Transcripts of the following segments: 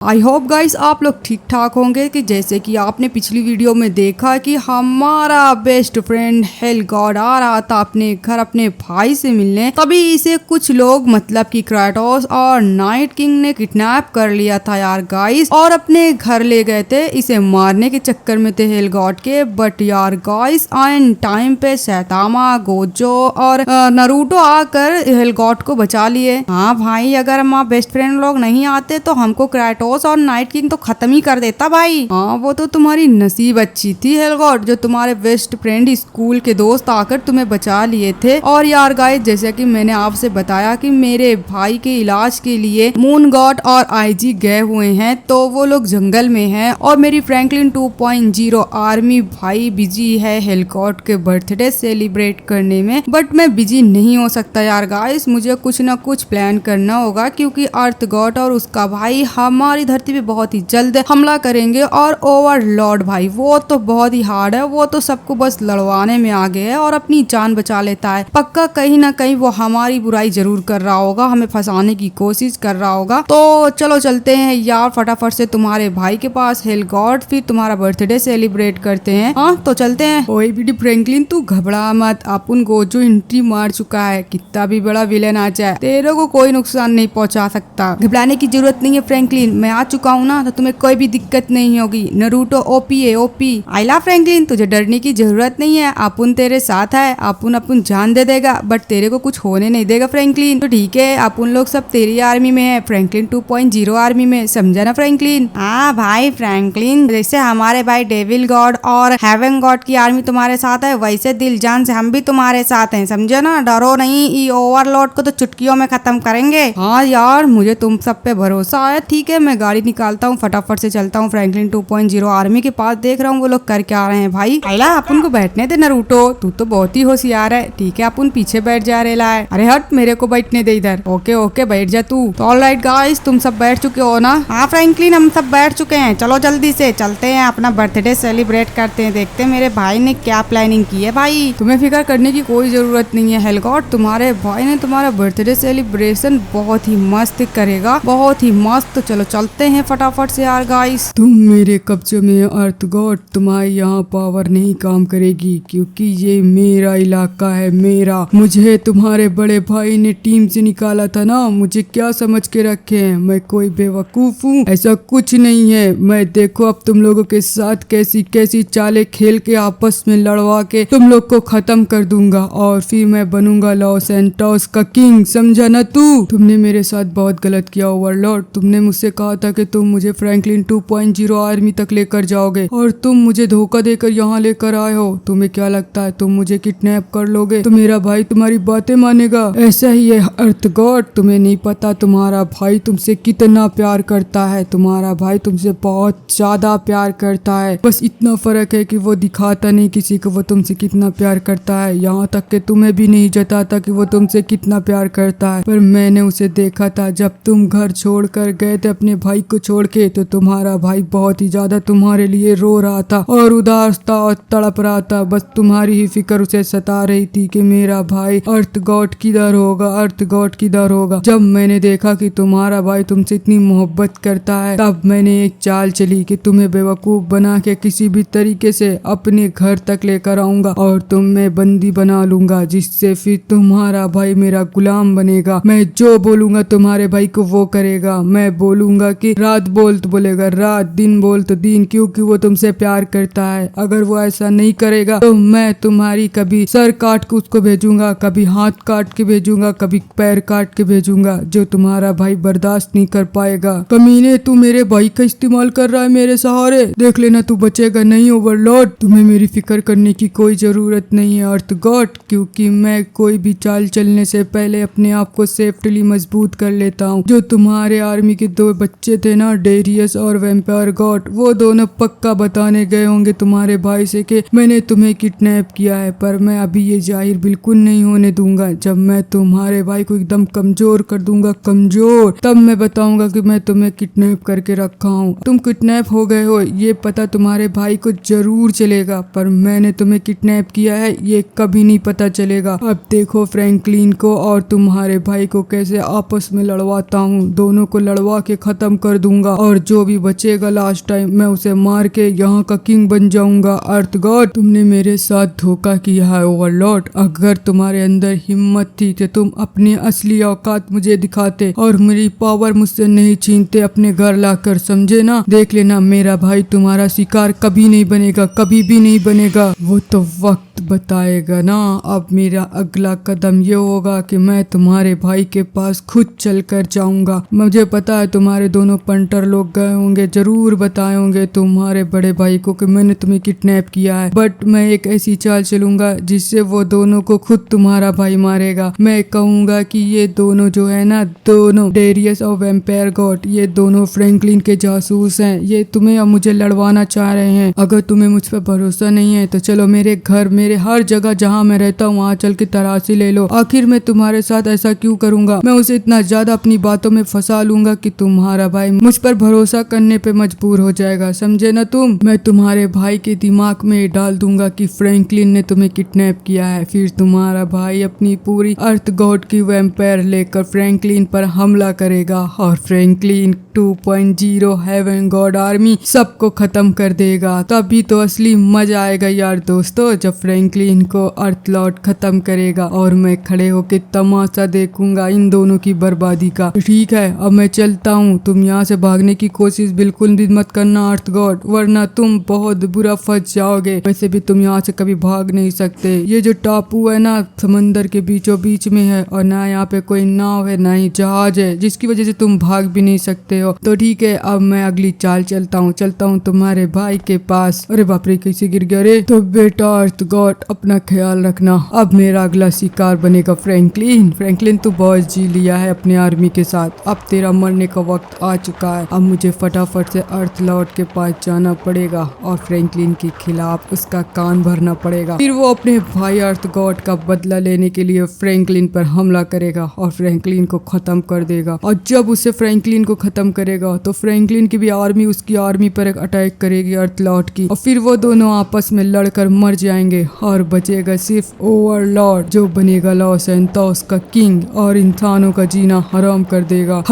I hope guys आप लोग ठीक ठाक होंगे कि जैसे कि आपने पिछली वीडियो में देखा कि हमारा बेस्ट फ्रेंड हेल गॉड आ रहा था अपने घर अपने भाई से मिलने, तभी इसे कुछ लोग मतलब कि क्राटोस और नाइट किंग ने किडनैप कर लिया था यार गाइस, और अपने घर ले गए थे इसे मारने के चक्कर में थे हेल गॉड के। बट यार गाइस आइन टाइम पे सैतामा, गोजो और नरूटो आकर हेल गॉड को बचा लिए। हाँ भाई, अगर हमारे बेस्ट फ्रेंड लोग नहीं आते तो हमको क्राटोस और नाइट किंग तो खत्म ही कर देता भाई। हाँ, वो तो तुम्हारी नसीब अच्छी थी हेल गॉड, जो तुम्हारे बेस्ट फ्रेंड स्कूल के दोस्त आकर तुम्हें बचा लिए थे। और यार गाइस, जैसे कि मैंने आपसे बताया कि मेरे भाई के इलाज के लिए मून गॉड और आईजी गए हुए हैं, तो वो लोग जंगल में हैं और मेरी फ्रैंकलिन 2.0 आर्मी भाई बिजी है हेल गॉड के बर्थडे सेलिब्रेट करने में। बट मैं बिजी नहीं हो सकता यार गाइस, मुझे कुछ ना कुछ प्लान करना होगा, क्योंकि अर्थ गॉड और उसका भाई हमारी धरती पे बहुत ही जल्द हमला करेंगे। और ओवरलॉर्ड भाई वो तो बहुत ही हार्ड है, वो तो सबको बस लड़वाने में आगे है और अपनी जान बचा लेता है। पक्का कहीं ना कहीं वो हमारी बुराई जरूर कर रहा होगा, हमें फंसाने की कोशिश कर रहा होगा। तो चलो चलते हैं यार फटाफट से तुम्हारे भाई के पास हेल गॉड, फिर तुम्हारा बर्थडे सेलिब्रेट करते हैं। हाँ तो चलते हैं। ओए बेटी फ्रैंकलिन, तू घबरा मत, अपन गोजो एंट्री मार चुका है, कितना भी बड़ा विलेन आ जाए तेरे को कोई नुकसान नहीं पहुंचा सकता। घबराने की जरूरत नहीं है फ्रैंकलिन, मैं आ चुका हूँ ना, तो तुम्हें कोई भी दिक्कत नहीं होगी। नरूटो ओपी है ओपी। आइला फ्रैंकलिन, तुझे डरने की जरूरत नहीं है, अपुन तेरे साथ है, अपुन जान दे देगा बट तेरे को कुछ होने नहीं देगा फ्रैंकलिन। तो ठीक है, अपुन लोग सब तेरी आर्मी में है, फ्रैंकलिन 2.0 आर्मी में, समझा ना फ्रैंकलिन। हाँ भाई फ्रैंकलिन, जैसे हमारे भाई डेविल गॉड और हेवन गॉड की आर्मी तुम्हारे साथ है, वैसे दिल जान से हम भी तुम्हारे साथ हैं, समझे ना। डरो नहीं, ये ओवरलोड को तो चुटकियों में खत्म करेंगे। हाँ यार, मुझे तुम सब पे भरोसा है। ठीक है, मैं गाड़ी निकालता हूँ, फटाफट से चलता हूँ फ्रैंकलिन 2.0 आर्मी के पास। देख रहा हूँ वो लोग कर क्या रहे हैं भाई। आइला, अपन को बैठने दे नरूटो, तू तो बहुत ही होशियार है। ठीक है, अपन पीछे बैठ जा रहे है। अरे हट, मेरे को बैठने दे इधर। ओके ओके, बैठ जा तू। तो ऑलराइट गाइस, तुम सब बैठ चुके हो ना? हाँ फ्रैंकलिन, हम सब बैठ चुके हैं। चलो जल्दी से चलते हैं, अपना बर्थडे सेलिब्रेट करते हैं। देखते हैं मेरे भाई ने क्या प्लानिंग की है। भाई तुम्हें फिक्र करने की कोई जरूरत नहीं है हेल गॉड, तुम्हारे भाई ने तुम्हारा बर्थडे सेलिब्रेशन बहुत ही मस्त करेगा, बहुत ही मस्त। तो चलो चलते हैं फटाफट से यार गाइस। तुम मेरे कब्जे में अर्थ गॉड, तुम्हारी यहाँ पावर नहीं काम करेगी, क्योंकि ये मेरा इलाका है, मेरा। मुझे तुम्हारे बड़े भाई ने टीम से निकाला था ना, मुझे क्या समझ के रखे हैं? मैं कोई बेवकूफ हूँ? ऐसा कुछ नहीं है। मैं देखो अब तुम लोगों के साथ कैसी कैसी चालें खेल के आपस में लड़वा के तुम लोग को खत्म कर दूंगा, और फिर मैं बनूंगा लॉस सैंटोस का किंग, समझा ना तू? तुमने मेरे साथ बहुत गलत किया ओवरलॉर्ड। तुमने मुझसे कहा था कि तुम मुझे फ्रैंकलिन 2.0 आर्मी तक लेकर जाओगे, और तुम मुझे धोखा देकर यहाँ लेकर आए हो। तुम्हें क्या लगता है तुम मुझे किडनैप कर लोगे तो मेरा भाई तुम्हारी बातें मानेगा? ऐसा ही है अर्थ गॉड, तुम्हें नहीं पता तुम्हारा भाई तुमसे कितना प्यार करता है। तुम्हारा भाई तुमसे बहुत ज्यादा प्यार करता है, बस इतना फर्क है कि वो दिखाता नहीं किसी को वो तुमसे कितना प्यार करता है। यहाँ तक कि तुम्हें भी नहीं जताता कि वो तुमसे कितना प्यार करता है। पर मैंने उसे देखा था जब तुम घर छोड़कर गए थे अपने भाई को छोड़ के, तो तुम्हारा भाई बहुत ही ज्यादा तुम्हारे लिए रो रहा था और उदास था और तड़प रहा था। बस तुम्हारी ही फिक्र उसे सता रही थी कि मेरा भाई अर्थ गॉड किधर होगा, अर्थ गॉड किधर होगा। जब मैंने देखा कि तुम्हारा भाई तुमसे इतनी मोहब्बत करता है, तब मैंने एक चाल चली कि तुम्हें बेवकूफ बना के किसी भी तरीके से अपने घर तक लेकर आऊंगा और तुम्हें बंदी बना लूंगा, जिससे फिर तुम्हारा भाई मेरा गुलाम बनेगा। मैं जो बोलूंगा तुम्हारे भाई को वो करेगा। मैं बोलूंगा कि रात बोल तो बोलेगा रात, दिन बोल तो दिन, क्योंकि वो तुमसे प्यार करता है। अगर वो ऐसा नहीं करेगा तो मैं तुम्हारी कभी सर काट के उसको भेजूंगा, कभी हाथ काट के भेजूंगा, कभी पैर काट के भेजूंगा, जो तुम्हारा भाई बर्दाश्त नहीं कर पाएगा। कमीने, तू मेरे भाई का इस्तेमाल कर रहा है मेरे सहारे, देख लेना तू बचेगा नहीं ओवरलॉर्ड। तुम्हें मेरी फिक्र करने की कोई जरूरत नहीं है अर्थ गॉड, क्योंकि मैं कोई भी चाल चलने से पहले अपने आप को सेफ्टली मजबूत कर लेता हूँ। जो तुम्हारे आर्मी के दो बच्चे थे ना, डेरियस और वैम्पायर गॉड, वो दोनों पक्का बताने गए होंगे तुम्हारे भाई से कि मैंने तुम्हें किडनैप किया है। पर मैं अभी ये जाहिर बिल्कुल नहीं होने दूंगा। जब मैं तुम्हारे भाई को एकदम कमजोर कर दूंगा, कमजोर, तब मैं बताऊंगा कि मैं तुम्हें किडनैप करके रखा हूँ। तुम किडनैप हो गए हो ये पता तुम्हारे भाई को जरूर चलेगा, पर मैंने तुम्हें किडनैप किया है ये कभी नहीं पता चलेगा। अब देखो फ्रैंकलिन को और तुम्हारे भाई को कैसे आपस में लड़वाता हूँ। दोनों को लड़वा के खत्म खत्म कर दूंगा और जो भी बचेगा लास्ट टाइम मैं उसे मार के यहाँ का किंग बन जाऊंगा। अर्थ गॉड, तुमने मेरे साथ धोखा किया है ओवरलॉर्ड। अगर तुम्हारे अंदर हिम्मत थी तो तुम अपनी असली औकात मुझे दिखाते और मेरी पावर मुझसे नहीं छीनते अपने घर लाकर, समझे ना। देख लेना मेरा भाई तुम्हारा शिकार कभी नहीं बनेगा, कभी भी नहीं बनेगा। वो तो वक्त बताएगा ना। अब मेरा अगला कदम ये होगा कि मैं तुम्हारे भाई के पास खुद चल कर जाऊंगा। मुझे पता है तुम्हारे दोनों पंटर लोग गए होंगे, जरूर बताए होंगे तुम्हारे बड़े भाई को कि मैंने तुम्हें किडनैप किया है, बट मैं एक ऐसी चाल चलूंगा जिससे वो दोनों को खुद तुम्हारा भाई मारेगा। मैं कहूंगा कि ये दोनों जो है ना, दोनों डेरियस और वैम्पायर गॉड, ये दोनों फ्रैंकलिन के जासूस हैं। ये तुम्हें और मुझे लड़वाना चाह रहे हैं। अगर तुम्हें मुझ पर भरोसा नहीं है तो चलो मेरे घर, मेरे हर जगह जहाँ मैं रहता हूँ वहाँ चल के तलाशी ले लो। आखिर मैं तुम्हारे साथ ऐसा क्यों करूँगा? मैं उसे इतना ज्यादा अपनी बातों में फंसा लूंगा कि तुम्हारा भाई मुझ पर भरोसा करने पे मजबूर हो जाएगा, समझे ना तुम। मैं तुम्हारे भाई के दिमाग में डाल दूंगा कि फ्रैंकलिन ने तुम्हें किडनैप किया है। फिर तुम्हारा भाई अपनी पूरी अर्थ गॉड की वैम्पायर लेकर फ्रैंकलिन पर हमला करेगा और फ्रैंकलिन 2.0 हेवन गॉड आर्मी सबको खत्म कर देगा। तभी तो असली मजा आएगा यार दोस्तों, जब फ्रैंकलिन को अर्थ लॉर्ड खत्म करेगा और मैं खड़े होके तमाशा देखूंगा इन दोनों की बर्बादी का। ठीक है, अब मैं चलता हूँ। तुम यहाँ से भागने की कोशिश बिल्कुल भी मत करना अर्थ गॉड, वरना तुम बहुत बुरा फंस जाओगे। वैसे भी तुम यहाँ से कभी भाग नहीं सकते। ये जो टापू है ना, समंदर के बीचों बीच में है और ना यहाँ पे कोई नाव है ना ही जहाज है, जिसकी वजह से तुम भाग भी नहीं सकते हो। तो ठीक है, अब मैं अगली चाल चलता हूँ तुम्हारे भाई के पास। अरे बाप रे, कैसे गिर गया रे। तो बेटा अर्थ गॉड अपना ख्याल रखना। अब मेरा अगला शिकार बनेगा फ्रैंकलिन। फ्रैंकलिन तू बहुत जी लिया है अपने आर्मी के साथ, अब तेरा मरने का वक्त आ चुका है। अब मुझे फटाफट से अर्थ लॉर्ड के पास जाना पड़ेगा और फ्रैंकलिन के खिलाफ उसका कान भरना पड़ेगा। फिर वो अपने भाई अर्थ गॉड का बदला लेने के लिए फ्रैंकलिन पर हमला करेगा और फ्रैंकलिन को खत्म कर देगा। और जब उसे फ्रैंकलिन को खत्म करेगा तो फ्रैंकलिन की भी आर्मी उसकी आर्मी पर एक अटैक करेगी अर्थ लॉर्ड की, और फिर वो दोनों आपस में लड़कर मर जाएंगे और बचेगा सिर्फ ओवरलॉर्ड, जो बनेगा लॉस सैंटोस का किंग और इंसानों का जीना हराम कर देगा।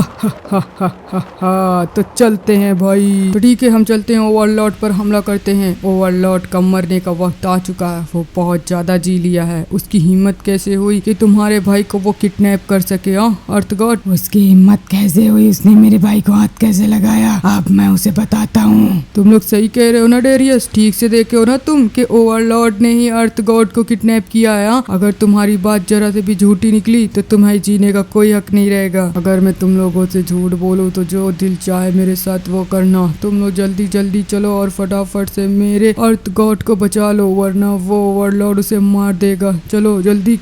तो चलते हैं भाई। तो ठीक है, हम चलते हैं, ओवरलॉर्ड पर हमला करते हैं। ओवरलॉर्ड का मरने का वक्त आ चुका है। वो बहुत ज्यादा जी लिया है। उसकी हिम्मत कैसे हुई कि तुम्हारे भाई को वो किडनैप कर सके? अर्थ गॉड, उसकी हिम्मत कैसे हुई? उसने मेरे भाई को हाथ कैसे लगाया? अब मैं उसे बताता हूँ। तुम लोग सही कह रहे हो ना डेरियस, ठीक से देखे हो ना तुम कि ओवरलॉर्ड ने ही अर्थ गॉड को किडनैप किया है। अगर तुम्हारी बात जरा से भी झूठी निकली तो तुम्हें जीने का कोई हक नहीं रहेगा। अगर मैं तुम लोगों से झूठ बोलूं तो जो दिल चाहे मेरे साथ वो करना। तुम लोग जल्दी जल्दी चलो और फटाफट से मेरे अर्थ गॉड को बचा लो, वरना वो ओवरलॉर्ड उसे मार देगा। चलो जल्दी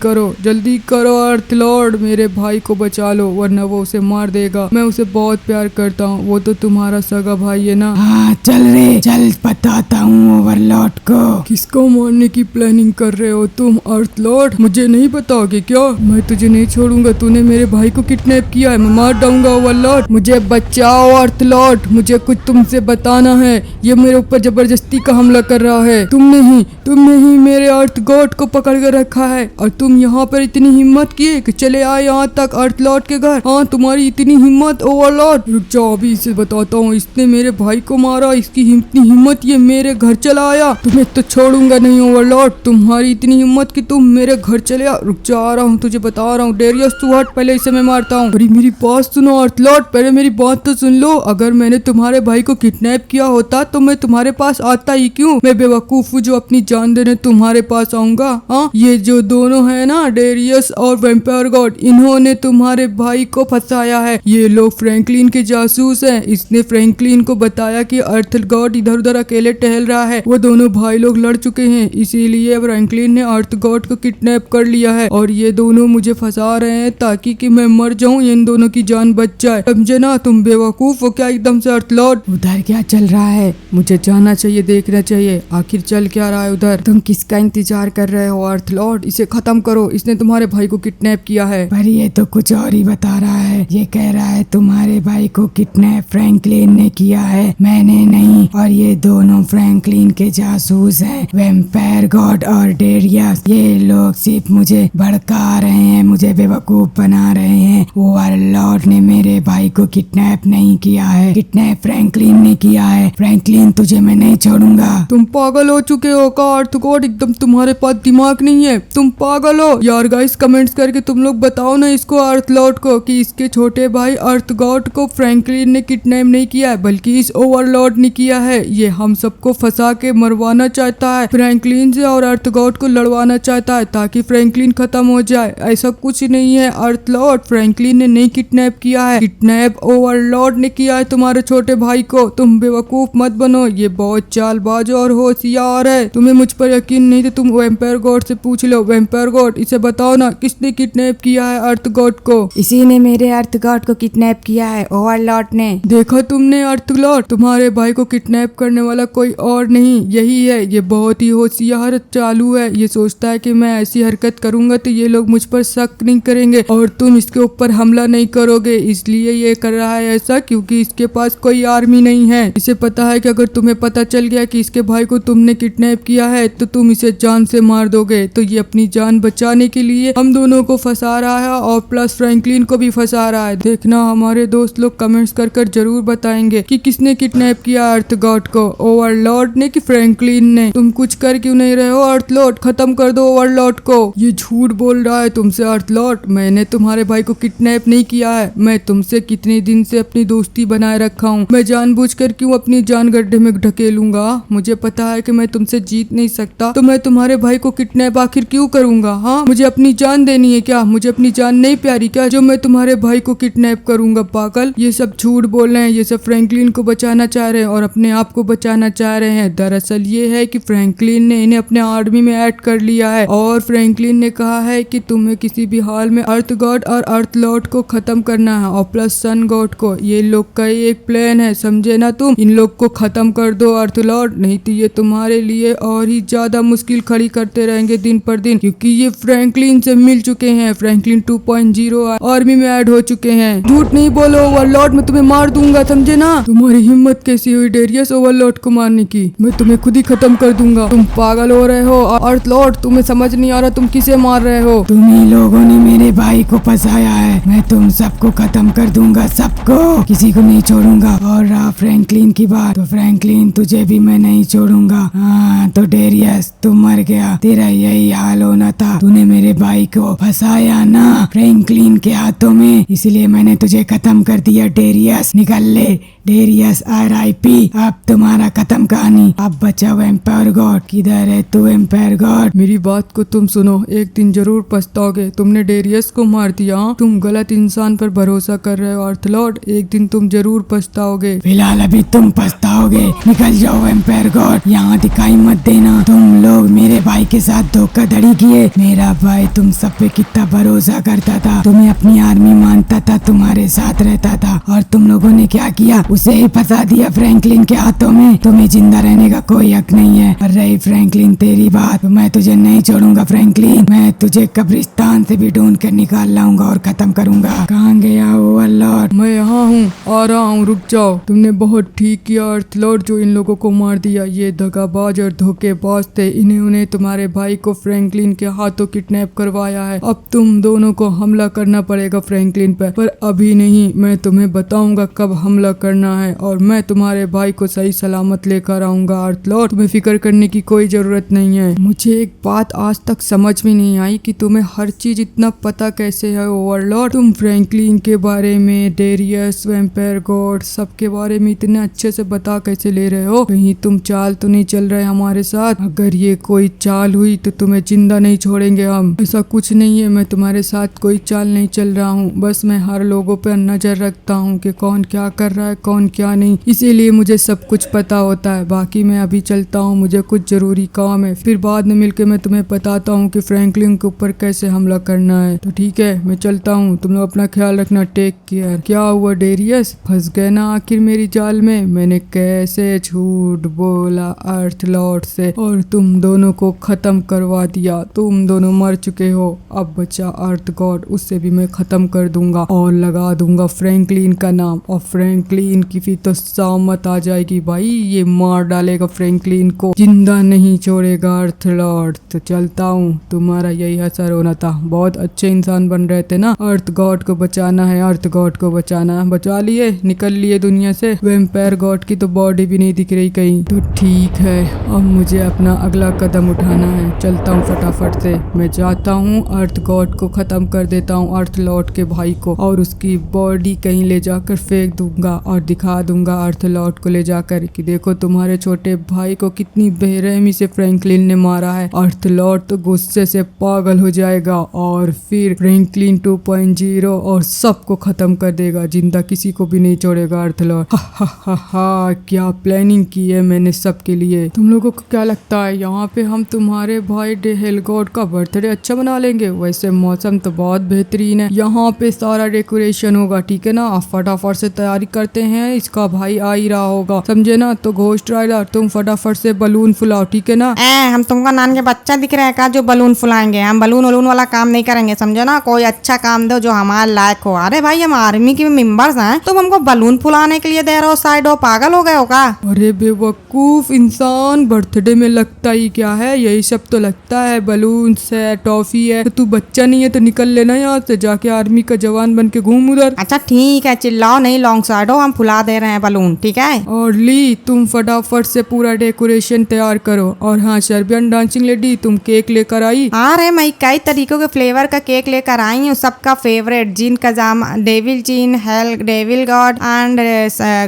करो अर्थ लॉर्ड, मेरे भाई को बचा लो वरना वो उसे मार देगा। मैं उसे बहुत प्यार करता हूँ, वो तो तुम्हारा सगा भाई है ना। हाँ चल रे, चल बताता हूँ ओवरलॉर्ड को। किसको मारने की प्लानिंग कर रहे हो तुम अर्थ लॉर्ड? मुझे नहीं बताओगे क्या? मैं तुझे नहीं छोड़ूंगा। तूने मेरे भाई को किडनैप किया है, मैं मार डाऊंगा ओवरलॉर्ड। मुझे बचाओ अर्थ लॉर्ड, मुझे कुछ तुमसे बताना है। ये मेरे ऊपर जबरदस्ती का हमला कर रहा है। तुमने ही मेरे अर्थ गॉड को पकड़ कर रखा है और तुम यहाँ पर इतनी हिम्मत किए कि चले आए यहाँ तक अर्थ लॉर्ड के घर। हाँ, तुम्हारी इतनी हिम्मत ओवरलॉर्ड। रुक जाओ, अभी इसे बताता हूँ। इसने मेरे भाई को मारा, इसकी इतनी हिम्मत ये मेरे घर चला आया। तुम्हें तो छोड़ूंगा नहीं ओवरलॉर्ड। तुम्हारी इतनी हिम्मत कि तुम मेरे घर चले आ। रुक जा, आ रहा हूँ, तुझे बता रहा हूँ। डेरियस तू हट, पहले इसे मैं मारता हूँ। अरे मेरी बात सुनो अर्थ लॉर्ड, पहले मेरी बात तो सुन लो। अगर मैंने तुम्हारे भाई को किडनैप किया होता तो मैं तुम्हारे पास आता ही क्यों? मैं बेवकूफ हूँ जो अपनी जान देने तुम्हारे पास आऊंगा? हाँ, ये जो दोनों है ना, डेरियस और वैम्पायर गॉड, इन्होंने तुम्हारे भाई को फंसाया है। ये लोग फ्रैंकलिन के जासूस हैं। इसने फ्रैंकलिन को बताया कि अर्थ गॉड इधर उधर अकेले टहल रहा है। वो दोनों भाई लोग लड़ चुके हैं, इसीलिए फ्रैंकलिन ने अर्थ गॉड को किडनैप कर लिया है और ये दोनों मुझे फंसा रहे हैं ताकि कि मैं मर जाऊं, इन दोनों की जान बच जाए। समझे ना? तुम बेवकूफ हो क्या एकदम से अर्थ लॉर्ड? उधर क्या चल रहा है? मुझे जाना चाहिए, देखना चाहिए आखिर चल क्या रहा है उधर। तुम किसका इंतजार कर रहे हो अर्थ लॉर्ड? इसे खत्म करो, इसने तुम्हारे भाई को किडनैप किया है। पर ये तो कुछ और ही बता रहा है। ये कह रहा है तुम्हारे भाई को किडनैप फ्रैंकलिन ने किया है, मैंने नहीं। और ये दोनों फ्रैंकलिन के जासूस हैं, वैम्पायर गॉड गॉड और डेरियस, ये लोग सिर्फ मुझे भड़का रहे हैं, मुझे बेवकूफ बना रहे हैं। ओवरलॉर्ड ने मेरे भाई को किडनैप नहीं किया है, किडनैप फ्रैंकलिन ने किया है। फ्रैंकलिन तुझे मैं नहीं छोड़ूंगा। तुम पागल हो चुके हो का अर्थ गॉड, एकदम तुम्हारे पास दिमाग नहीं है, तुम पागल हो यार। गाइस कमेंट्स करके तुम लोग बताओ ना इसको अर्थ लॉर्ड को कि इसके छोटे भाई अर्थ गॉड को फ्रैंकलिन ने किडनैप नहीं किया है बल्कि इस ओवरलॉर्ड ने किया है। ये हम सबको फंसा के मरवाना चाहता है फ्रैंकलिन से और अर्थ गॉड को लड़वाना चाहता है ताकि फ्रैंकलिन खत्म हो जाए। ऐसा कुछ नहीं है अर्थ लॉर्ड, फ्रैंकलिन ने नहीं किडनैप किया है, किडनैप ओवरलॉर्ड ने किया है तुम्हारे छोटे भाई को। तुम बेवकूफ मत बनो, ये बहुत चालबाज और होशियार है। तुम्हें मुझ पर यकीन नहीं तो तुम वैम्पायर गॉड से पूछ लो। वैम्पायर गॉड इसे बताओ ना किसने किडनैप किया है अर्थ गॉड को। इसी ने मेरे अर्थ गॉड को किडनैप किया है, ओवरलॉर्ड ने। देखा तुमने अर्थ लॉर्ड, तुम्हारे भाई को किडनैप करने वाला कोई और नहीं यही है। ये बहुत ही होशियार चालू है, ये सोचता है कि मैं ऐसी हरकत करूंगा तो ये लोग मुझ पर शक नहीं करेंगे और तुम इसके ऊपर हमला नहीं करोगे, इसलिए ये कर रहा है ऐसा क्योंकि इसके पास कोई आर्मी नहीं है। इसे पता है कि अगर तुम्हें पता चल गया कि इसके भाई को तुमने किडनैप किया है तो तुम इसे जान से मार दोगे। तो ये अपनी जान बचाने के लिए हम दोनों को फंसा रहा है और प्लस फ्रैंकलिन को भी फंसा रहा है। देखना हमारे दोस्त लोग कमेंट्स कर जरूर बताएंगे कि किसने किडनैप किया अर्थ गॉड को, ओवरलॉर्ड ने कि फ्रैंकलिन ने। तुम कुछ कर क्यों नहीं रहे हो अर्थ लॉर्ड, खत्म कर दो ओवरलॉर्ड को। ये झूठ बोल रहा है तुमसे अर्थ लॉर्ड, मैंने तुम्हारे भाई को किडनैप नहीं किया है। मैं तुमसे कितने दिन से अपनी दोस्ती बनाए रखा हूँ, मैं जानबूझकर क्यों अपनी जान गड्ढे में ढकेलूंगा। मुझे पता है कि मैं तुमसे जीत नहीं सकता तो मैं तुम्हारे भाई को किडनैप आखिर क्यों करूंगा। हाँ मुझे अपनी जान देनी है क्या, मुझे अपनी जान नहीं प्यारी क्या जो मैं तुम्हारे भाई को किडनैप करूंगा पागल। ये सब झूठ बोल रहे हैं, ये सब फ्रैंकलिन को बचाना चाह रहे हैं और अपने आप को बचाना चाह रहे हैं। दरअसल ये है कि फ्रैंकलिन ने इन्हें अपने आर्मी में ऐड कर लिया है और फ्रैंकलिन ने कहा है कि तुम्हें किसी भी हाल में अर्थ गॉड और अर्थ लॉर्ड को खत्म करना है और प्लस सन गॉड को। ये लोग का एक प्लान है, समझे ना तुम। इन लोग को खत्म कर दो अर्थ लॉर्ड, नहीं तो ये तुम्हारे लिए और ही ज्यादा मुश्किल खड़ी करते रहेंगे दिन पर दिन, क्योंकि ये फ्रैंकलिन से मिल चुके हैं। फ्रैंकलिन 2.0 आर्मी में ऐड हो चुके हैं। झूठ नहीं बोलो ओवरलॉर्ड, मैं तुम्हें मार दूंगा, समझे ना। तुम्हारी हिम्मत कैसी हुई डेरियस ओवरलॉर्ड को मारने की, मैं तुम्हें खुद ही खत्म कर दूंगा। तुम पागल हो रहे हो अर्थ लॉर्ड, तुम्हें समझ नहीं आ रहा तुम किसे मार रहे हो। तुम ही लोगों ने मेरे भाई को फंसाया है, मैं तुम सबको खत्म कर दूंगा, सबको, किसी को नहीं छोड़ूंगा। और रहा फ्रैंकलिन की बात, तो फ्रैंकलिन तुझे भी मैं नहीं छोड़ूंगा। हाँ तो डेरियस तू मर गया, तेरा यही हाल होना था, तूने मेरे भाई को फंसाया ना फ्रैंकलिन के हाथों में, इसलिए मैंने तुझे खत्म कर दिया। डेरियस निकल ले, डेरियस RIP, अब तुम्हारा खत्म कहानी। अब बचा वैम्पायर गॉड, किधर है तू वैम्पायर गॉड। मेरी बात को तुम सुनो, एक दिन जरूर पछताओगे, तुमने डेरियस को मार दिया। तुम गलत इंसान पर भरोसा कर रहे हो अर्थ लॉर्ड, एक दिन तुम जरूर पछताओगे। फिलहाल अभी तुम पछताओगे, निकल जाओ वैम्पायर गॉड, यहाँ दिखाई मत देना। तुम लोग मेरे भाई के साथ धोखाधड़ी किए, मेरा भाई तुम सब पे कितना भरोसा करता था, तुम्हें अपनी आर्मी मानता था, तुम्हारे साथ रहता था, और तुम लोगों ने क्या किया, उसे ही फंसा दिया फ्रैंकलिन के हाथों में। तुम्हें जिंदा रहने का कोई हक नहीं है। और रही फ्रैंकलिन तेरी बात, तो मैं तुझे नहीं छोड़ूंगा फ्रैंकलिन, मैं तुझे कब्रिस्तान से भी ढूंढ कर निकाल लाऊंगा और खत्म करूंगा। कहाँ गया ओवरलॉर्ड? मैं यहाँ हूँ, आ रहा हूँ, रुक जाओ। तुमने बहुत ठीक किया अर्थ लॉर्ड जो इन लोगों को मार दिया, ये दगाबाज और धोखेबाज थे, उन्हें तुम्हारे भाई को फ्रैंकलिन के हाथों किडनैप करवाया है। अब तुम दोनों को हमला करना पड़ेगा फ्रैंकलिन पर अभी नहीं, मैं तुम्हें बताऊंगा कब हमला करना है और मैं तुम्हारे भाई को सही सलामत लेकर आऊंगा अर्थ लॉर्ड, तुम्हें फिक्र करने की कोई जरूरत नहीं है। मुझे एक बात आज तक समझ में नहीं आई कि तुम्हें हर चीज इतना पता कैसे है ओवरलॉर्ड। तुम फ्रैंकलिन के बारे में, डेरियस, वैम्पायर गॉड, सबके बारे में इतने अच्छे से बता कैसे ले रहे हो। कहीं तुम चाल तो नहीं चल रहे हमारे साथ? अगर ये कोई चाल हुई तो तुम्हें जिंदा नहीं छोड़ेंगे हम। ऐसा कुछ नहीं है, मैं तुम्हारे साथ कोई चाल नहीं चल रहा हूँ, बस मैं हर लोगों पर नजर रखता हूँ कि कौन क्या कर रहा है कौन क्या नहीं, इसीलिए मुझे सब कुछ पता होता है। बाकी मैं अभी चलता हूँ, मुझे कुछ जरूरी काम है, फिर बाद में मिलके मैं तुम्हें बताता हूँ कि फ्रैंकलिन के ऊपर कैसे हमला करना है। तो ठीक है, मैं चलता हूँ, तुम लोग अपना ख्याल रखना, टेक केयर। क्या हुआ डेरियस, फंस गए ना आखिर मेरी जाल में? मैंने कैसे झूठ बोला अर्थ लॉर्ड से और तुम दोनों को खत्म करवा दिया, तुम दोनों मर चुके हो। अब बचा अर्थ गॉड, उससे भी मैं खत्म कर दूंगा और लगा दूंगा फ्रैंकलिन का नाम, और फ्रैंकलिन की फिर तो सामत आ जाएगी भाई, ये मार डालेगा फ्रैंकलिन को, जिंदा नहीं छोड़ेगा। मिलेगा अर्थ लॉर्ड। तो चलता हूँ, तुम्हारा यही असर होना था। बहुत अच्छे इंसान बन रहे थे ना, अर्थ गॉड को बचाना है, अर्थ गॉड को बचाना। बचा लिए, निकल लिए दुनिया से। वेम्पायर गॉड की तो बॉडी भी नहीं दिख रही कहीं। तो ठीक है, अब मुझे अपना अगला कदम उठाना है। चलता हूँ फटाफट से, मैं जाता हूँ अर्थ गॉड को खत्म कर देता हूँ, अर्थ लॉर्ड के भाई को, और उसकी बॉडी कहीं ले जाकर फेंक दूंगा और दिखा दूंगा अर्थ लॉर्ड को ले जाकर कि देखो तुम्हारे छोटे भाई को कितनी बेरहमी से फ्रैंकलिन ने मारा है। अर्थ लॉर्ड तो गुस्से से पागल हो जाएगा और फिर फ्रैंकलिन 2.0 और सबको खत्म कर देगा, जिंदा किसी को भी नहीं छोड़ेगा अर्थ लॉर्ड। हा हा हा हा, क्या प्लानिंग की है मैंने सबके लिए। तुम लोगों को क्या लगता है यहाँ पे हम तुम्हारे भाई डे हेल गॉड का बर्थडे अच्छा बना लेंगे? वैसे मौसम तो बहुत बेहतरीन है, यहाँ पे सारा डेकोरेशन होगा, ठीक है ना। आप फटाफट से तैयारी करते हैं, इसका भाई आ ही रहा होगा, समझे ना। तो घोस्ट राइडर तुम फटाफट से बलून फुलाओ, ठीक है ना। हम तुमको नान के बच्चा दिख रहे हैं का जो बलून फुलाएंगे? हम बलून वलून वाला काम नहीं करेंगे, समझो ना। कोई अच्छा काम दो जो हमारे लायक हो। अरे भाई हम आर्मी के मेंबर्स हैं, तुम हमको बलून फुलाने के लिए दे रहे हो? साइड हो, पागल हो गए हो का? अरे बेवकूफ इंसान, बर्थडे में लगता ही क्या है, यही सब तो लगता है, बलून है, टॉफी है। तो तू बच्चा नहीं है तो निकल लेना यहाँ से, जाके आर्मी का जवान बन के घूम उधर। अच्छा ठीक है, चिल्लाओ नहीं, लॉन्ग साइड हो, हम फुला दे रहे हैं बलून, ठीक है। और ली तुम फटाफट से पूरा डेकोरेशन तैयार करो। और हाँ सर्बियन डांसिंग लेडी, तुम केक लेकर आई? हाँ रे, मैं कई तरीकों के फ्लेवर का केक लेकर आई हूँ, सबका फेवरेट, जिन का जाम डेविल जिन, hell devil god and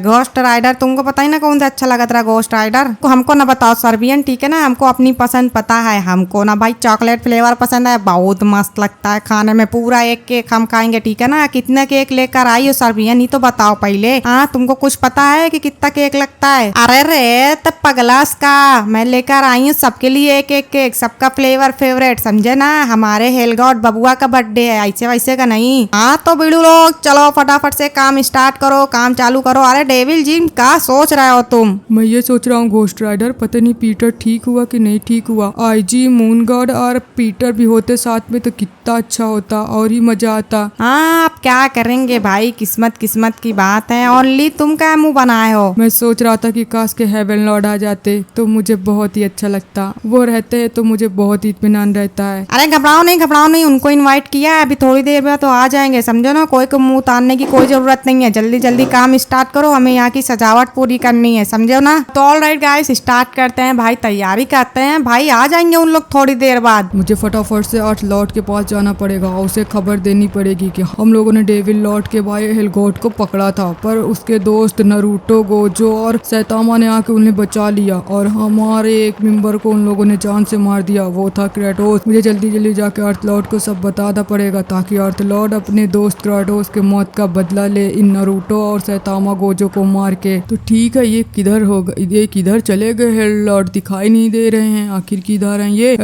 Ghost Rider. तुमको पता ही ना कौन सा अच्छा लगा तेरा घोस्ट राइडर? तो हमको ना बताओ सर्बियन, ठीक है ना, हमको अपनी पसंद पता है। हमको ना भाई चॉकलेट फ्लेवर पसंद है, बहुत मस्त लगता है खाने में, पूरा एक केक हम खाएंगे, ठीक है ना। कितना केक लेकर आई हो सर्बियन, ये तो बताओ पहले। हाँ तुमको कुछ पता है कि कितना केक लगता है? अरे रे तब पगलास का, मैं लेकर आई हूँ सबके लिए एक एक केक, सबका फ्लेवर फेवरेट, समझे ना। हमारे हेल गॉड बबुआ का बर्थडे है, ऐसे वैसे का नहीं। हाँ तो बिड़ू लोग चलो फटाफट से काम स्टार्ट करो, काम चालू करो। अरे डेविल जिम क्या सोच रहे हो तुम? मैं ये सोच रहा हूँ घोस्ट राइडर, पता नहीं पीटर ठीक हुआ कि नहीं ठीक हुआ। आईजी मून गॉड और पीटर भी होते साथ में तो कितना अच्छा होता और ही मजा आता। हाँ आप क्या करेंगे भाई, किस्मत किस्मत की बात है। ओनली तुम क्या मुंह बनाए हो? मैं सोच रहा था कि काश के हेवन लॉर्ड आ जाते तो मुझे बहुत ही अच्छा लगता, वो रहते हैं तो मुझे बहुत ही इत्मीनान रहता है। अरे घबराओ नहीं, उनको इनवाइट किया है, अभी थोड़ी देर में तो आ जाएंगे, समझो ना। कोई को मुंह तानने की कोई जरूरत नहीं है, जल्दी जल्दी काम स्टार्ट करो, हमें यहाँ की सजावट पूरी करनी है, समझो ना। तो ऑलराइट गाइस स्टार्ट करते हैं भाई, तैयारी करते हैं भाई, आ जाएंगे उन लोग थोड़ी देर बाद। मुझे फटाफट से अर्थ लॉर्ड के पास जाना पड़ेगा, उसे खबर देनी पड़ेगी कि हम लोगों ने डेविल लॉर्ड के भाई हेलगॉड को पकड़ा था, पर उसके दोस्त नरूटो, गोजो और सैतामा ने आके उन्हें बचा लिया और हमारे एक मेंबर को उन लोगों ने जान से मार दिया, वो था क्रेटोस। मुझे जल्दी जल्दी जाके अर्थ लॉर्ड को सब बताना पड़ेगा ताकि अर्थ लॉर्ड अपने दोस्त क्रेटोस के मौत का बदला ले इन नरूटो और सैतामा गोजो को मार के। तो ठीक है, ये किधर होगा, ये किधर चले गए? हेल लॉर्ड दिखाई नहीं दे रहे हैं, आखिर किधर हैं ये?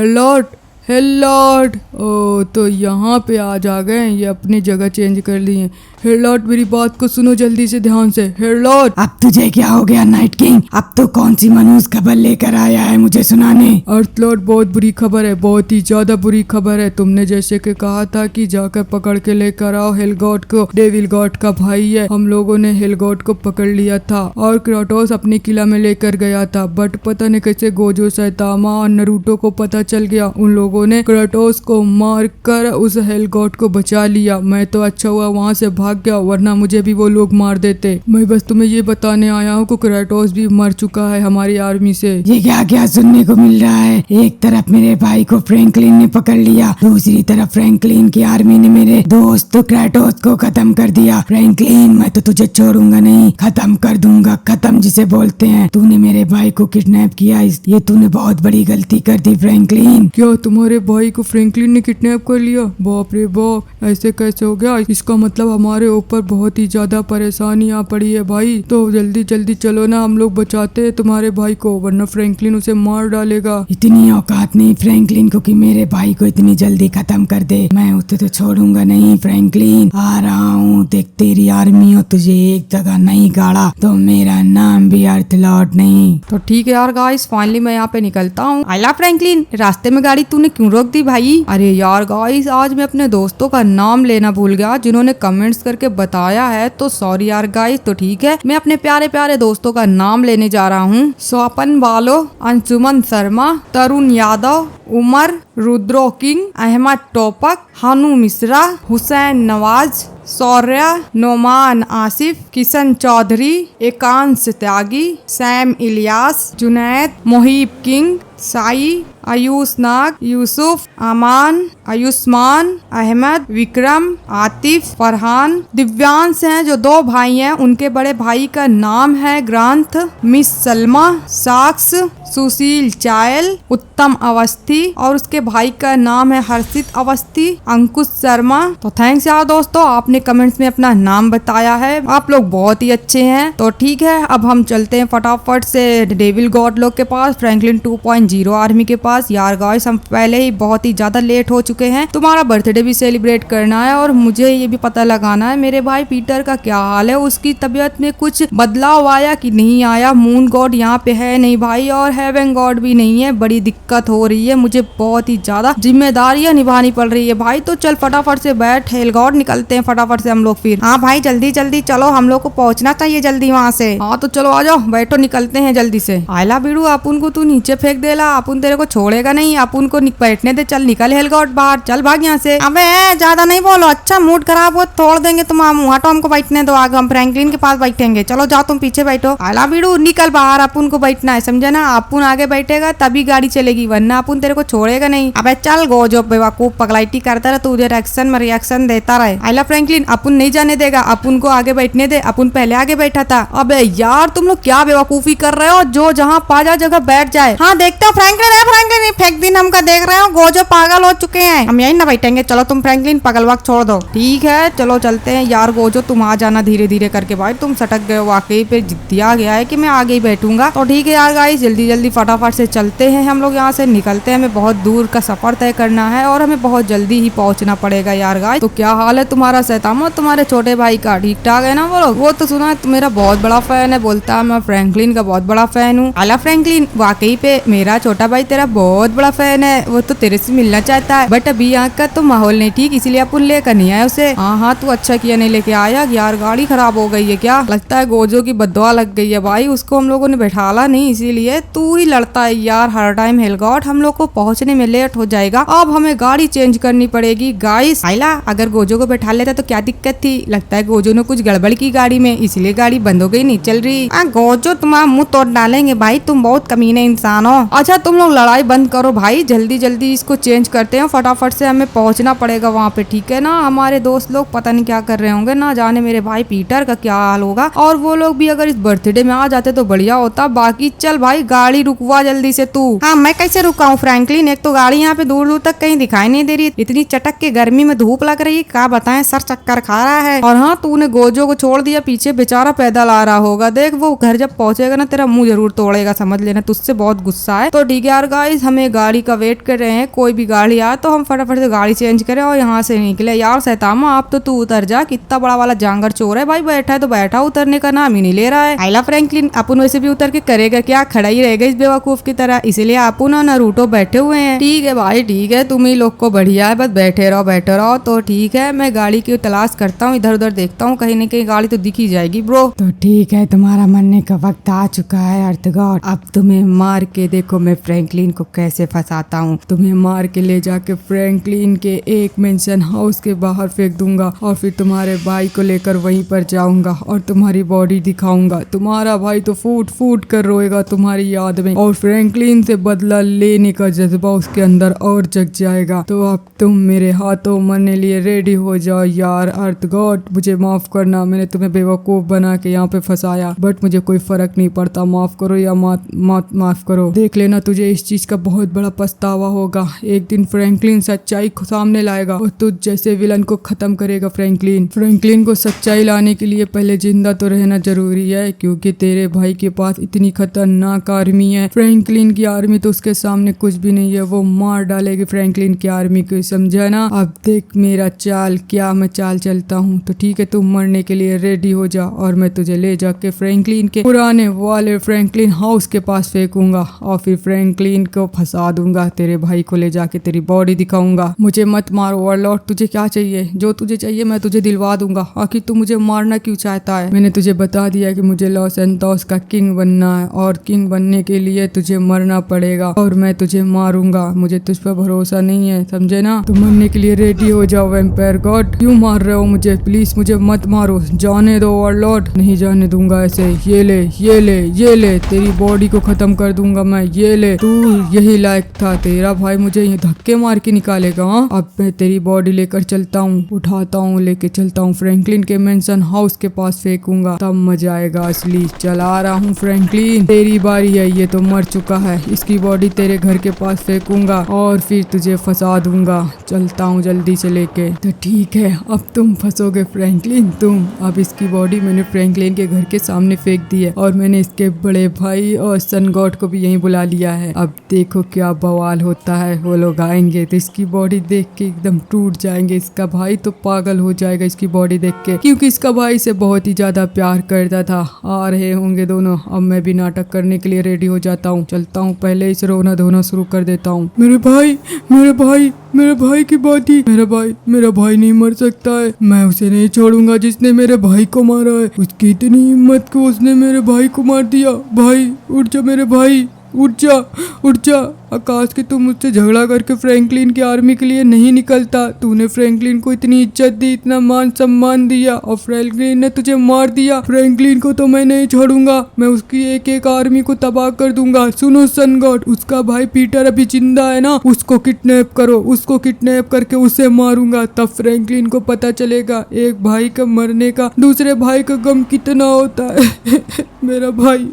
हेल लॉर्ड, ओ तो यहाँ पे आ जा गए, ये अपनी जगह चेंज कर लिए। हेड लॉर्ड मेरी बात को सुनो जल्दी से ध्यान से। हेड लॉर्ड अब तुझे क्या हो गया नाइट किंग? अब तो कौन सी मनूस खबर लेकर आया है मुझे सुनाने? अर्थ लॉर्ड बहुत बुरी खबर है, बहुत ही ज्यादा बुरी खबर है। तुमने जैसे कि कहा था कि जाकर पकड़ के लेकर आओ हेल गॉड को, डेविल गॉड का भाई है। हम लोगों ने हेल गॉड को पकड़ लिया था और क्रेटोस अपने किला में लेकर गया था, बट पता नहीं कैसे गोजो, सैतामा और नरूटो को पता चल गया। उन लोगों ने क्रेटोस को मार कर उस हेल गॉड को बचा लिया। मैं तो अच्छा हुआ वहाँ से भाग गया, वरना मुझे भी वो लोग मार देते। मैं बस तुम्हें ये बताने आया हूँ कि क्रेटोस भी मर चुका है हमारी आर्मी से। ये क्या क्या सुनने को मिल रहा है? एक तरफ मेरे भाई को फ्रैंकलिन ने पकड़ लिया, दूसरी तरफ फ्रैंकलिन की आर्मी ने मेरे दोस्त क्रेटोस को खत्म कर दिया। फ्रैंकलिन मैं तो तुझे छोड़ूंगा नहीं, खत्म कर दूंगा, खत्म जिसे बोलते हैं। तूने मेरे भाई को किडनैप किया, ये तूने बहुत बड़ी गलती कर दी फ्रैंकलिन। क्या तुम्हारे भाई को फ्रैंकलिन ने किडनैप कर लिया? बाप रे बाप, ऐसे कैसे हो गया? इसका मतलब हमारे ऊपर बहुत ही ज्यादा परेशानी आ पड़ी है भाई। तो जल्दी जल्दी चलो ना, हम लोग बचाते हैं तुम्हारे भाई को, वरना फ्रैंकलिन उसे मार डालेगा। इतनी औकात नहीं फ्रैंकलिन को कि मेरे भाई को इतनी जल्दी खत्म कर दे। मैं उसे तो छोड़ूंगा नहीं फ्रैंकलिन, आ रहा हूँ। देख तेरी आर्मी हो, तुझे एक जगह नहीं गाड़ा तो मेरा नाम भी अर्थ लॉर्ड नहीं। तो ठीक है यार गाइस, फाइनली मैं यहाँ पे निकलता हूँ। आइला फ्रैंकलिन, रास्ते में गाड़ी तूने क्यों रोक दी भाई? अरे यार गाइस, आज मैं अपने दोस्तों का नाम लेना भूल गया जिन्होंने कमेंट्स करके बताया है तो सॉरी यार गाइस। तो ठीक है, मैं अपने प्यारे प्यारे दोस्तों का नाम लेने जा रहा हूँ। स्वपन बालो, अंशुमन शर्मा, तरुण यादव, उमर, रुद्रो किंग, अहमद टोपक, हानू मिश्रा, हुसैन नवाज, सौर्या, नोमान आसिफ, किशन चौधरी, एकांश त्यागी, सैम इलियास, जुनैद, मोहिब किंग, साई, आयुष नाग, यूसुफ, अमान, आयुष्मान, अहमद, विक्रम, आतिफ, फरहान, दिव्यांश हैं जो 2 भाई हैं। उनके बड़े भाई का नाम है ग्रांथ, मिस सलमा, साक्ष, सुशील चायल, उत्तम अवस्थी और उसके भाई का नाम है हर्षित अवस्थी, अंकुश शर्मा। तो थैंक्स यार दोस्तों, आपने कमेंट्स में अपना नाम बताया है, आप लोग बहुत ही अच्छे हैं। तो ठीक है, अब हम चलते हैं फटाफट से डेविल गॉड लोग के पास, फ्रैंकलिन 2.0 आर्मी के पास। यार गाइस, हम पहले ही बहुत ही ज्यादा लेट हो चुके हैं, तुम्हारा बर्थडे भी सेलिब्रेट करना है और मुझे ये भी पता लगाना है मेरे भाई पीटर का क्या हाल है, उसकी तबीयत में कुछ बदलाव आया कि नहीं आया। मून गॉड यहाँ पे है नहीं भाई और हेवन गॉड भी नहीं है, बड़ी दिक्कत हो रही है, मुझे बहुत ही ज्यादा जिम्मेदारियां निभानी पड़ रही है भाई। तो चल फटाफट से बैठ, हेल गॉड निकलते हैं फटाफट से हम लोग फिर। हाँ भाई जल्दी जल्दी चलो, हम लोग को पहुंचना चाहिए जल्दी वहाँ से। हाँ तो चलो आ जाओ, बैठो, निकलते हैं जल्दी से। आयला बीड़ू, अपन को तू नीचे फेंक देला, अपन तेरे को छोड़ेगा नहीं, अपन को बैठने दे। चल निकल हेल गॉड बाहर, चल भाग यहाँ से। अबे ज्यादा नहीं बोलो, अच्छा मूड खराब हो तोड़ देंगे तुम। हटो, हमको बैठने दो, आगे हम फ्रैंकलिन के पास बैठेंगे। चलो जाओ तुम पीछे बैठो। आयला बीड़ू निकल बाहर, अपन को बैठना है, समझे ना। अपन आगे बैठेगा तभी गाड़ी चलेगी, वरना अपन तेरे को छोड़ेगा नहीं। अबे चल गो, जो बेवकूफ पगलाइटी करता रहे, तुझे रिएक्शन में रिएक्शन देता रहे। आयला फ्रैंकलिन अपन नहीं जाने देगा, अपन को आगे बैठने दे, अपन पहले आगे बैठा था। अबे यार तुम लोग क्या बेवकूफी कर रहे हो, जो जहाँ पाजा जगह बैठ जाए। हाँ देखते हो फ्रैंकलिन है, फ्रैंकलिन फेंक दिन हमका देख रहे हो, गोजो पागल हो चुके हैं, हम यहीं ना बैठेंगे। चलो तुम फ्रैंकलिन पगल वक्त छोड़ दो। ठीक है चलो चलते हैं। यार गोजो तुम आ जाना धीरे धीरे करके भाई, तुम सटक गए वाकई पे, दिया गया है कि मैं आगे ही बैठूंगा। तो ठीक है यार गाइस, जल्दी जल्दी फटाफट से चलते हैं, हम लोग यहाँ से निकलते हैं। हमें बहुत दूर का सफर तय करना है और हमें बहुत जल्दी ही पहुंचना पड़ेगा यार गाइस। तो क्या हाल है तुम्हारा सैतामा, तुम्हारे छोटे भाई का ठीक ठाक है ना? बोलो, वो तो सुना है मेरा बहुत बड़ा फैन है, बोलता है मैं फ्रैंकलिन का बहुत बड़ा फैन हूँ। आला फ्रैंकलिन, वाकई पे मेरा छोटा भाई तेरा बहुत बड़ा फैन है, वो तो तेरे से मिलना चाहता है, बट अभी यहाँ का तो माहौल नहीं ठीक, इसलिए अपन लेकर नहीं आए उसे। हाँ तू अच्छा किया नहीं लेके आया। यार गाड़ी खराब हो गई है क्या? लगता है गोजो की बददुआ लग गई है भाई, उसको हम लोगों ने बैठाला नहीं, इसीलिए तू ही लड़ता है यार हर टाइम। हेलगॉट, हम लोग को पहुंचने में लेट हो जाएगा, अब हमें गाड़ी चेंज करनी पड़ेगी गाइस। आइला, अगर गोजो को बैठा लेता तो क्या दिक्कत थी? लगता है गोजो ने कुछ गड़बड़ की गाड़ी में, इसलिए गाड़ी बंद हो गई, नहीं चल रही। गोजो तुम्हारा मुंह तोड़ डालेंगे भाई, तुम बहुत कमीने इंसान हो। अच्छा तुम लोग लड़ाई बंद करो भाई, जल्दी जल्दी इसको चेंज करते हैं, फटाफट से हमें पहुंचना पड़ेगा वहाँ पे, ठीक है ना। हमारे दोस्त लोग पता नहीं क्या कर रहे होंगे, ना जाने मेरे भाई पीटर का क्या हाल होगा, और वो लोग भी अगर इस बर्थडे में आ जाते तो बढ़िया होता। बाकी चल भाई गाड़ी रुकवा जल्दी से तू। हाँ मैं कैसे रुकाऊं फ्रैंकलिन, एक तो गाड़ी यहाँ पे दूर दूर तक कहीं दिखाई नहीं दे रही, इतनी चटक के गर्मी में धूप लग रही है, क्या बताएं, सर चक्कर खा रहा है। और हाँ तूने गोजो को छोड़ दिया पीछे, बेचारा पैदल आ रहा होगा, देख वो घर जब पहुंचेगा ना तेरा मुंह जरूर तोड़ेगा, समझ लेना, तुझसे बहुत गुस्सा है। तो ठीक है यार गाइस, हमें गाड़ी का वेट कर रहे हैं, कोई भी गाड़ी आए तो हम फटाफट से गाड़ी चेंज करें और यहाँ से निकले। यार सैतामा आप तो तू उतर जा, कितना बड़ा वाला जांगर चोर है भाई, बैठा है तो बैठा, उतरने का नाम ही नहीं ले रहा है। आइला फ्रैंकलिन, अपन वैसे भी उतर के करेगा क्या, खड़ा ही रहेगा इस बेवकूफ की तरह, इसलिए अपन और नारुतो बैठे हुए हैं। ठीक है भाई ठीक है, तुम ही लोग को बढ़िया है, बस बैठे रहो बैठे रहो। तो ठीक है, मैं गाड़ी की तलाश करता हूँ, इधर उधर देखता हूँ, कहीं न कहीं गाड़ी तो दिख ही जाएगी ब्रो। तो ठीक है, तुम्हारा मरने का वक्त आ चुका है अर्थगॉड, अब तुम्हें मार के देखो मैं फ्रैंकलिन को कैसे फंसाता हूँ। तुम्हें मार के ले जाके फ्रैंकलिन के एक मेंशन हाउस के बाहर फेंक दूंगा और फिर तुम्हारे भाई को लेकर वहीं पर जाऊंगा और तुम्हारी बॉडी दिखाऊंगा। तुम्हारा भाई तो फूट फूट कर रोएगा तुम्हारी याद में, और फ्रैंकलिन से बदला लेने का जज्बा उसके अंदर और जग जाएगा। तो अब तुम मेरे हाथों मरने लिए रेडी हो जाओ यार। अर्थ गॉड मुझे माफ करना, मैंने तुम्हें बेवकूफ बना के यहाँ पे फंसाया, बट मुझे कोई फर्क नहीं पड़ता, माफ करो या माफ करो। देख लेना, तुझे इस चीज का बहुत बड़ा पछतावा होगा। एक दिन फ्रैंकलिन सच्चाई को सामने लाएगा और तुझ जैसे विलन को खत्म करेगा। फ्रैंकलिन को सच्चाई लाने के लिए पहले जिंदा तो रहना जरूरी है, क्योंकि तेरे भाई के पास इतनी खतरनाक आर्मी आर्मी है। फ्रैंकलिन की आर्मी तो उसके सामने कुछ भी नहीं है, वो मार डालेगी फ्रैंकलिन की आर्मी को, समझा ना। अब देख मेरा चाल, क्या मैं चाल चलता हूँ। तो ठीक है, तुम मरने के लिए रेडी हो जा और मैं तुझे ले जाके फ्रैंकलिन के पुराने वाले फ्रैंकलिन हाउस के पास फेंकूंगा और फिर फ्रैंकलिन को फंसा दूंगा। तेरे भाई को ले जाके तेरी बॉडी दिखाऊंगा। मुझे मत मारो ओवरलॉर्ड, तुझे क्या चाहिए? जो तुझे चाहिए मैं तुझे दिलवा दूंगा। आखिर तू मुझे मारना क्यों चाहता है? मैंने तुझे बता दिया कि मुझे लॉस एंटोस का किंग बनना है और किंग बनने के लिए तुझे मरना पड़ेगा और मैं तुझे मारूंगा। मुझे तुझ पर भरोसा नहीं है, समझे ना। तुम मरने के लिए रेडी हो जाओ वैम्पायर गॉड। क्यों मार रहे हो मुझे? प्लीज मुझे मत मारो, जाने दो ओवरलॉर्ड। नहीं जाने दूंगा ऐसे। ये ले ये ले ये ले, तेरी बॉडी को खत्म कर दूंगा मैं। ये ले, तू यही लायक था। तेरा भाई मुझे ये धक्के मार के निकालेगा। हाँ, अब मैं तेरी बॉडी लेकर चलता हूँ, उठाता हूँ, लेके चलता हूँ फ्रैंकलिन के मेंशन हाउस के पास फेंकूंगा, तब मजा आएगा असली। चला रहा हूँ फ्रैंकलिन, तेरी बारी है। ये तो मर चुका है, इसकी बॉडी तेरे घर के पास फेंकूंगा और फिर तुझे फंसा दूंगा। चलता हूँ जल्दी से लेके। तो ठीक है, अब तुम फंसोगे फ्रैंकलिन, तुम। अब इसकी बॉडी मैंने फ्रैंकलिन के घर के सामने फेंक दी है और मैंने इसके बड़े भाई और सन गॉड को भी यहीं बुला लिया है। अब देखो क्या बवाल होता है। वो लोग आएंगे तो इसकी बॉडी देख के एकदम टूट जाएंगे। इसका भाई तो पागल हो जाएगा इसकी बॉडी देख के, क्योंकि इसका भाई से बहुत ही ज्यादा प्यार करता था। आ रहे होंगे दोनों। अब मैं भी नाटक करने के लिए रेडी हो जाता हूँ। चलता हूँ, पहले इसे रोना धोना शुरू कर देता हूँ। मेरे भाई मेरे भाई मेरे भाई की बॉडी, मेरा भाई नहीं मर सकता है। मैं उसे नहीं छोड़ूंगा जिसने मेरे भाई को मारा है। उसकी इतनी हिम्मत को उसने मेरे भाई को मार दिया। भाई उठ जा, मेरे भाई उठ जा उठ जा। आकाश के तू मुझसे झगड़ा करके फ्रैंकलिन की आर्मी के लिए नहीं निकलता। तूने फ्रैंकलिन को इतनी इज्जत दी, इतना मान सम्मान दिया और फ्रैंकलिन ने तुझे मार दिया। फ्रैंकलिन को तो मैं नहीं छोड़ूंगा, मैं उसकी एक एक आर्मी को तबाह कर दूंगा। सुनो सन गॉड, उसका भाई पीटर अभी जिंदा है ना, उसको किडनैप करो। उसको किडनैप करके उसे मारूंगा, तब फ्रैंकलिन को पता चलेगा एक भाई का मरने का दूसरे भाई का गम कितना होता है। मेरा भाई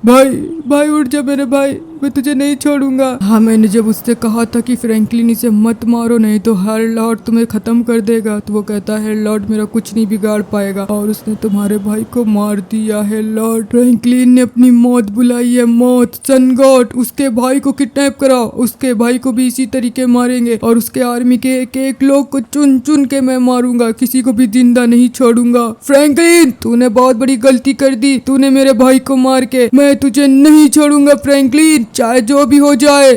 भाई भाई उठ जा मेरे भाई, मैं तुझे नहीं छोड़ूंगा। हाँ, मैंने जब उससे कहा था कि फ्रैंकलिन इसे मत मारो नहीं तो हेड लॉर्ड तुम्हें खत्म कर देगा, तो वो कहता है हेड लॉर्ड मेरा कुछ नहीं बिगाड़ पाएगा, और उसने तुम्हारे भाई को मार दिया है। लॉर्ड फ्रैंकलिन ने अपनी मौत बुलाई है, मौत। सन गॉड, उसके भाई को किडनैप कराओ, उसके भाई को भी इसी तरीके मारेंगे और उसके आर्मी के एक एक लोग को चुन चुन के मैं मारूंगा, किसी को भी जिंदा नहीं छोड़ूंगा। फ्रैंकलिन, तूने बहुत बड़ी गलती कर दी, तूने मेरे भाई को मार के। मैं तुझे नहीं छोड़ूंगा फ्रैंकलिन, चाहे जो भी हो जाए।